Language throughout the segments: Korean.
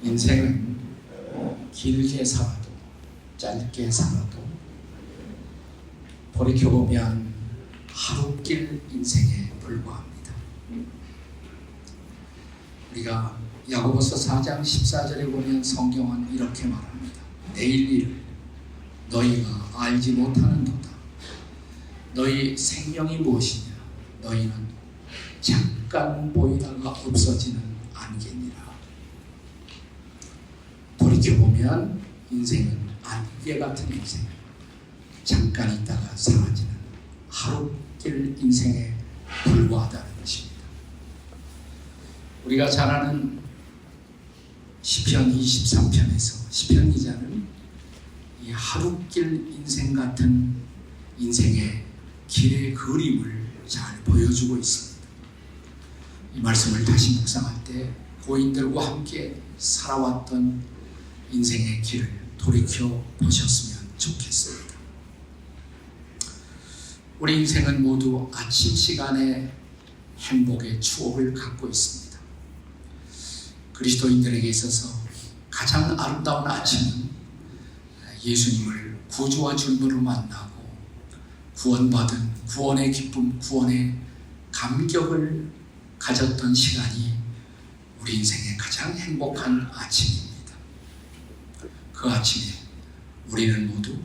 인생은 길게 살아도 짧게 살아도 돌이켜보면 하루길 인생에 불과합니다. 우리가 야고보서 4장 14절에 보면 성경은 이렇게 말합니다. 내일 일을 너희가 알지 못하는도다. 너희 생명이 무엇이냐? 너희는 잠깐 보이다가 없어지는 안개니라. 돌이켜보면 인생은 안개 같은 인생, 잠깐 있다가 사라지는 하루길 인생에 불과하다는 것입니다. 우리가 잘 아는 시편 23편에서 시편 기자는 이 하루길 인생 같은 인생의 길의 그림을 잘 보여주고 있습니다. 이 말씀을 다시 묵상할 때 고인들과 함께 살아왔던 인생의 길을 돌이켜 보셨으면 좋겠습니다. 우리 인생은 모두 아침 시간에 행복의 추억을 갖고 있습니다. 그리스도인들에게 있어서 가장 아름다운 아침은 예수님을 구주와 주님으로 만나고 구원받은 구원의 기쁨, 구원의 감격을 가졌던 시간이 우리 인생의 가장 행복한 아침입니다. 그 아침에 우리는 모두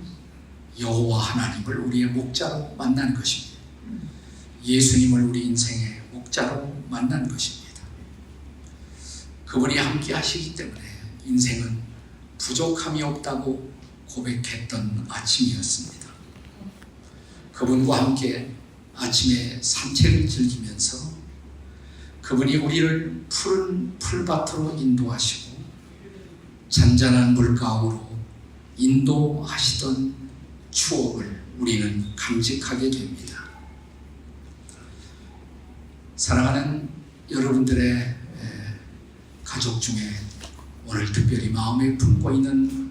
여호와 하나님을 우리의 목자로 만난 것입니다. 예수님을 우리 인생의 목자로 만난 것입니다. 그분이 함께 하시기 때문에 인생은 부족함이 없다고 고백했던 아침이었습니다. 그분과 함께 아침에 산책을 즐기면서 그분이 우리를 푸른 풀밭으로 인도하시고 잔잔한 물가으로 인도하시던 추억을 우리는 간직하게 됩니다. 사랑하는 여러분들의 가족 중에 오늘 특별히 마음에 품고 있는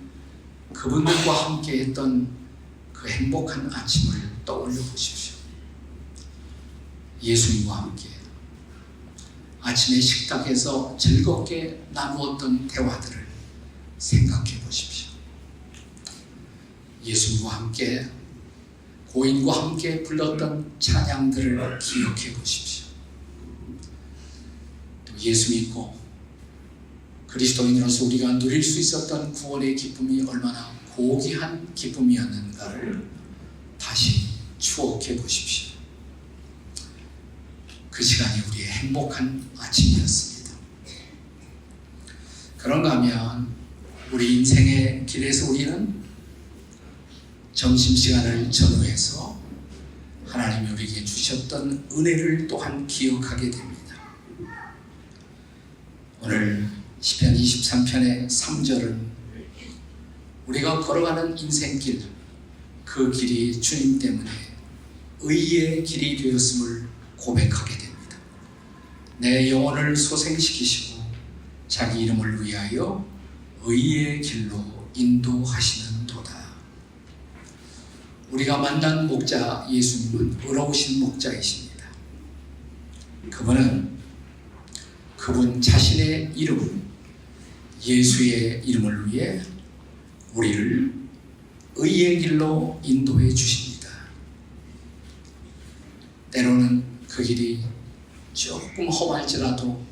그분들과 함께 했던 그 행복한 아침을 떠올려 보십시오. 예수님과 함께 아침에 식탁에서 즐겁게 나누었던 대화들을 생각해 보십시오. 예수님과 함께 고인과 함께 불렀던 찬양들을 기억해 보십시오. 또 예수 믿고 그리스도인으로서 우리가 누릴 수 있었던 구원의 기쁨이 얼마나 고귀한 기쁨이었는가를 다시 추억해 보십시오. 그 시간이 우리의 행복한 아침이었습니다. 그런가 하면 우리 인생의 길에서 우리는 점심시간을 전후해서 하나님이 우리에게 주셨던 은혜를 또한 기억하게 됩니다. 오늘 시편 23편의 3절은 우리가 걸어가는 인생길, 그 길이 주님 때문에 의의 길이 되었음을 고백하게 됩니다. 내 영혼을 소생시키시고 자기 이름을 위하여 의의 길로 인도하시는 도다. 우리가 만난 목자 예수님은 의로우신 목자이십니다. 그분은 그분 자신의 이름, 예수의 이름을 위해 우리를 의의 길로 인도해 주십니다. 때로는 그 길이 조금 험할지라도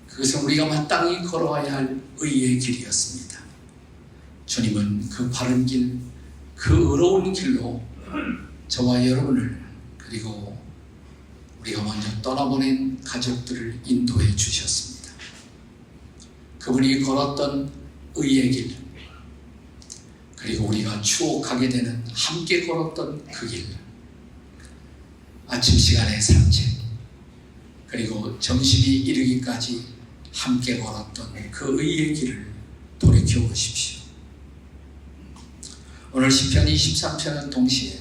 그것은 우리가 마땅히 걸어와야 할 의의 길이었습니다. 주님은 그 바른 길, 그 의로운 길로 저와 여러분을 그리고 우리가 먼저 떠나보낸 가족들을 인도해 주셨습니다. 그분이 걸었던 의의 길, 그리고 우리가 추억하게 되는 함께 걸었던 그 길, 아침 시간의 산책, 그리고 점심이 이르기까지 함께 걸었던 그 의의 길을 돌이켜 보십시오. 오늘 시편 23편은 동시에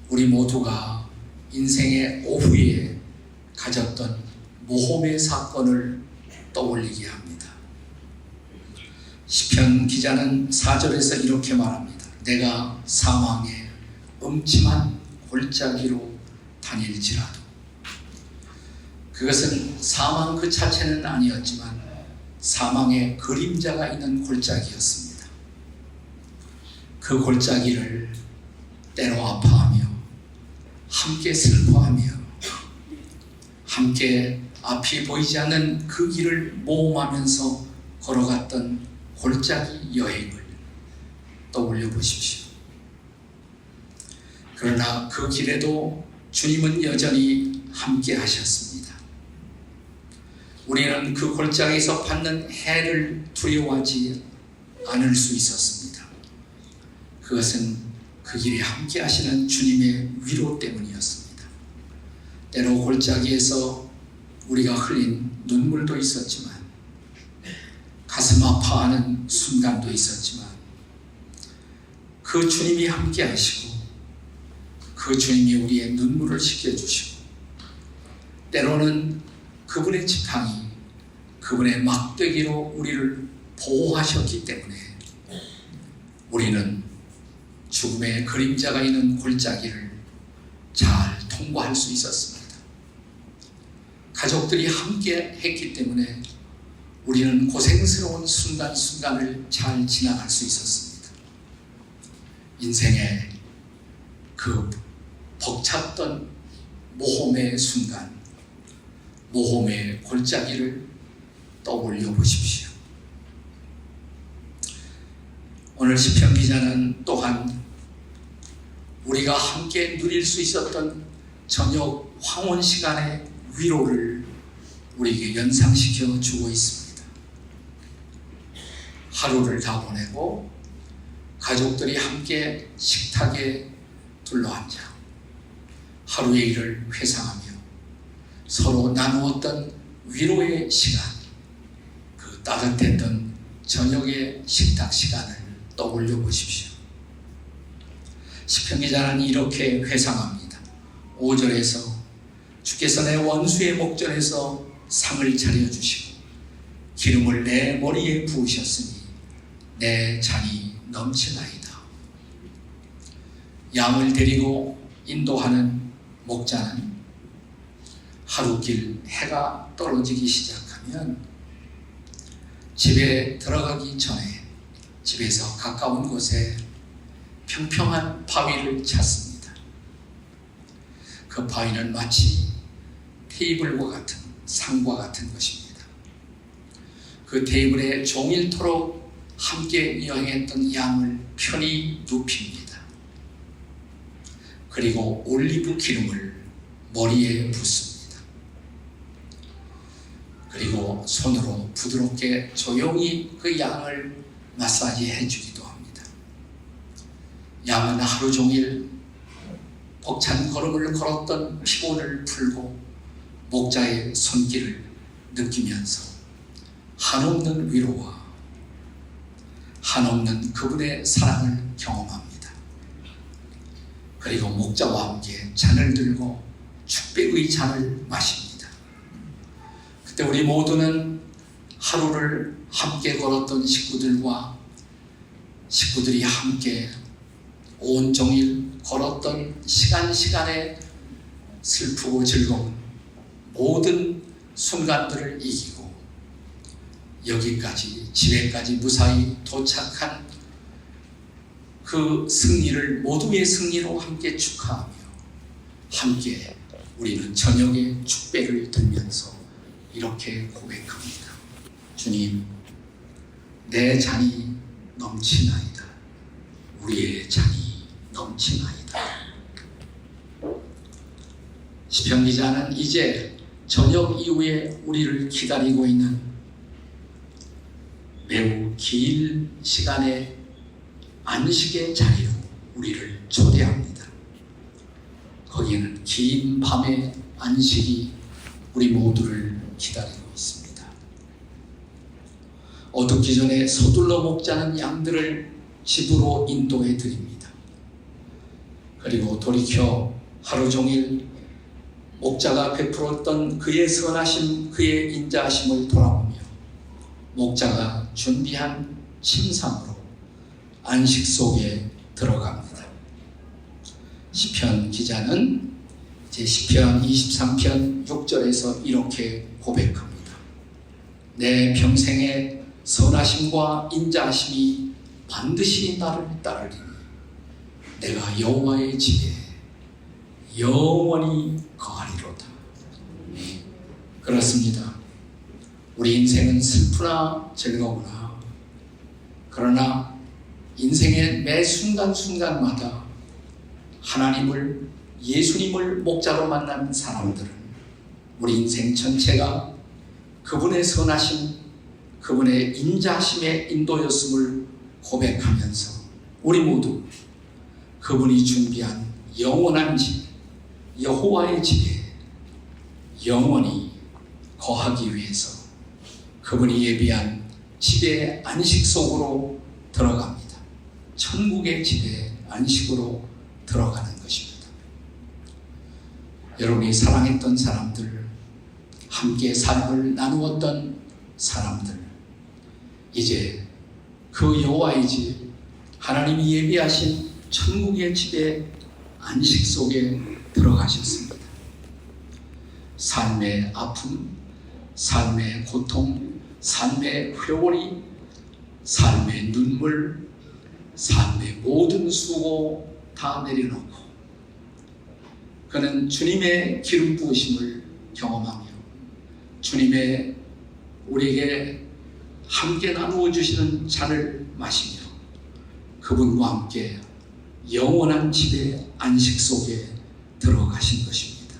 우리 모두가 인생의 오후에 가졌던 모험의 사건을 떠올리게 합니다. 시편 기자는 4절에서 이렇게 말합니다. 내가 사망의 음침한 골짜기로 다닐지라도, 그것은 사망 그 자체는 아니었지만 사망의 그림자가 있는 골짜기였습니다. 그 골짜기를 때로 아파하며 함께 슬퍼하며 함께 앞이 보이지 않는 그 길을 모험하면서 걸어갔던 골짜기 여행을 떠올려 보십시오. 그러나 그 길에도 주님은 여전히 함께 하셨습니다. 우리는 그 골짜기에서 받는 해를 두려워하지 않을 수 있었습니다. 그것은 그 길에 함께 하시는 주님의 위로 때문이었습니다. 때로 골짜기에서 우리가 흘린 눈물도 있었지만, 가슴 아파하는 순간도 있었지만, 그 주님이 함께 하시고 그 주님이 우리의 눈물을 씻겨주시고, 때로는 그분의 지팡이, 그분의 막대기로 우리를 보호하셨기 때문에 우리는 죽음의 그림자가 있는 골짜기를 잘 통과할 수 있었습니다. 가족들이 함께 했기 때문에 우리는 고생스러운 순간순간을 잘 지나갈 수 있었습니다. 인생의 그 벅찼던 모험의 순간, 모험의 골짜기를 떠올려 보십시오. 오늘 시편 기자는 또한 우리가 함께 누릴 수 있었던 저녁 황혼 시간의 위로를 우리에게 연상시켜 주고 있습니다. 하루를 다 보내고 가족들이 함께 식탁에 둘러앉아 하루의 일을 회상하며 서로 나누었던 위로의 시간, 그 따뜻했던 저녁의 식탁 시간을 떠올려 보십시오. 시편 기자는 이렇게 회상합니다. 5절에서 주께서 내 원수의 목전에서 상을 차려주시고 기름을 내 머리에 부으셨으니 내 잔이 넘치나이다. 양을 데리고 인도하는 목자는 하루길 해가 떨어지기 시작하면 집에 들어가기 전에 집에서 가까운 곳에 평평한 바위를 찾습니다. 그 바위는 마치 테이블과 같은 상과 같은 것입니다. 그 테이블에 종일토록 함께 여행했던 양을 편히 눕힙니다. 그리고 올리브 기름을 머리에 붓습니다. 그리고 손으로 부드럽게 조용히 그 양을 마사지 해주기도 합니다. 양은 하루 종일 벅찬 걸음을 걸었던 피곤을 풀고 목자의 손길을 느끼면서 한없는 위로와 한없는 그분의 사랑을 경험합니다. 그리고 목자와 함께 잔을 들고 축배의 잔을 마십니다. 그때 우리 모두는 하루를 함께 걸었던 식구들이 함께 온종일 걸었던 시간에 슬프고 즐거운 모든 순간들을 이기고 여기까지 집에까지 무사히 도착한 그 승리를 모두의 승리로 함께 축하하며 함께 우리는 저녁에 축배를 들면서 이렇게 고백합니다. 주님, 내 잔이 넘치나이다. 우리의 잔이 넘치나이다. 시편 기자는 이제 저녁 이후에 우리를 기다리고 있는 매우 긴 시간의 안식의 자리로 우리를 초대합니다. 거기에는 긴 밤의 안식이 우리 모두를 기다리고 있습니다. 어둡기 전에 서둘러 목자는 양들을 집으로 인도해 드립니다. 그리고 돌이켜 하루 종일 목자가 베풀었던 그의 선하심, 그의 인자하심을 돌아보며 목자가 준비한 침상으로 안식 속에 들어갑니다. 시편 기자는 제 시편 23편 6절에서 이렇게 고백합니다. 내 평생의 선하심과 인자하심이 반드시 나를 따르리니 내가 여호와의 집에 영원히 거하리로다. 그렇습니다. 우리 인생은 슬프나 즐거우나 그러나 인생의 매 순간순간마다 하나님을, 예수님을 목자로 만난 사람들은 우리 인생 전체가 그분의 선하심, 그분의 인자하심의 인도였음을 고백하면서 우리 모두 그분이 준비한 영원한 집, 여호와의 집에 영원히 거하기 위해서 그분이 예비한 집의 안식 속으로 들어갑니다. 천국의 집의 안식으로 들어가는 것입니다. 여러분이 사랑했던 사람들, 함께 삶을 나누었던 사람들, 이제 그 여호와의 집, 하나님이 예비하신 천국의 집의 안식 속에 들어가셨습니다. 삶의 아픔, 삶의 고통, 삶의 회오리, 삶의 눈물, 삶의 모든 수고 다 내려놓고 그는 주님의 기름 부으심을 경험하며 주님의 우리에게 함께 나누어 주시는 잔을 마시며 그분과 함께 영원한 집의 안식 속에 들어가신 것입니다.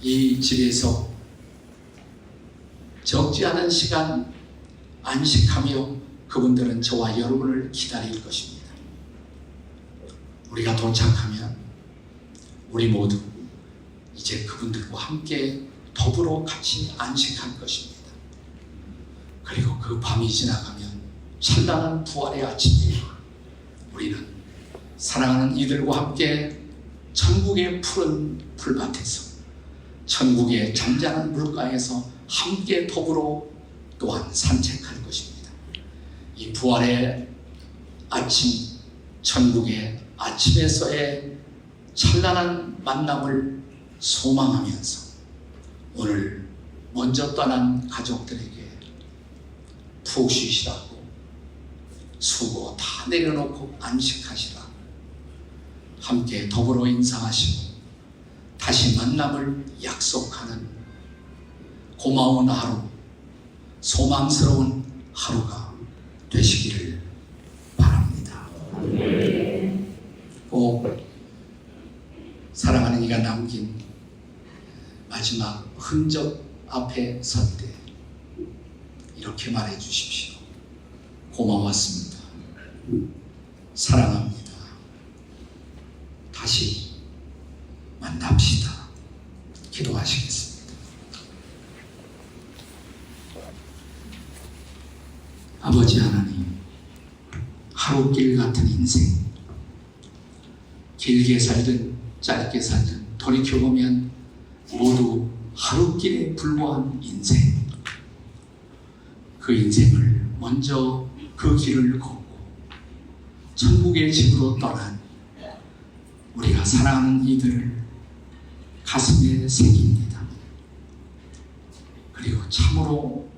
이 집에서 적지 않은 시간 안식하며 그분들은 저와 여러분을 기다릴 것입니다. 우리가 도착하면 우리 모두 이제 그분들과 함께 더불어 같이 안식할 것입니다. 그리고 그 밤이 지나가면 찬란한 부활의 아침에 우리는 사랑하는 이들과 함께 천국의 푸른 풀밭에서, 천국의 잔잔한 물가에서 함께 더불어 또한 산책할 것입니다. 이 부활의 아침, 천국의 아침에서의 찬란한 만남을 소망하면서 오늘 먼저 떠난 가족들에게 푹 쉬시라고, 수고 다 내려놓고 안식하시라고, 함께 더불어 인사하시고 다시 만남을 약속하는 고마운 하루, 소망스러운 하루가 되시기를 바랍니다. 꼭 사랑하는 이가 남긴 마지막 흔적 앞에 설 때 이렇게 말해 주십시오. 고마웠습니다. 사랑합니다. 다시 만납시다. 기도하시겠습니다. 아버지 하나님, 하루길 같은 인생, 길게 살든 짧게 살든 돌이켜보면 모두 하루길에 불과한 인생, 그 인생을 먼저 그 길을 걷고 천국의 집으로 떠난 우리가 사랑하는 이들을 가슴에 새깁니다. 그리고 참으로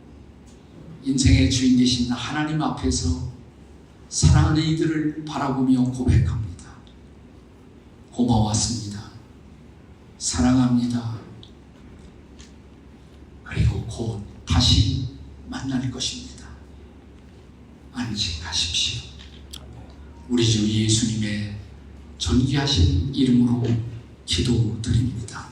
인생의 주인 되신 하나님 앞에서 사랑하는 이들을 바라보며 고백합니다. 고마웠습니다. 사랑합니다. 그리고 곧 다시 만날 것입니다. 안식하십시오. 우리 주 예수님의 존귀하신 이름으로 기도드립니다.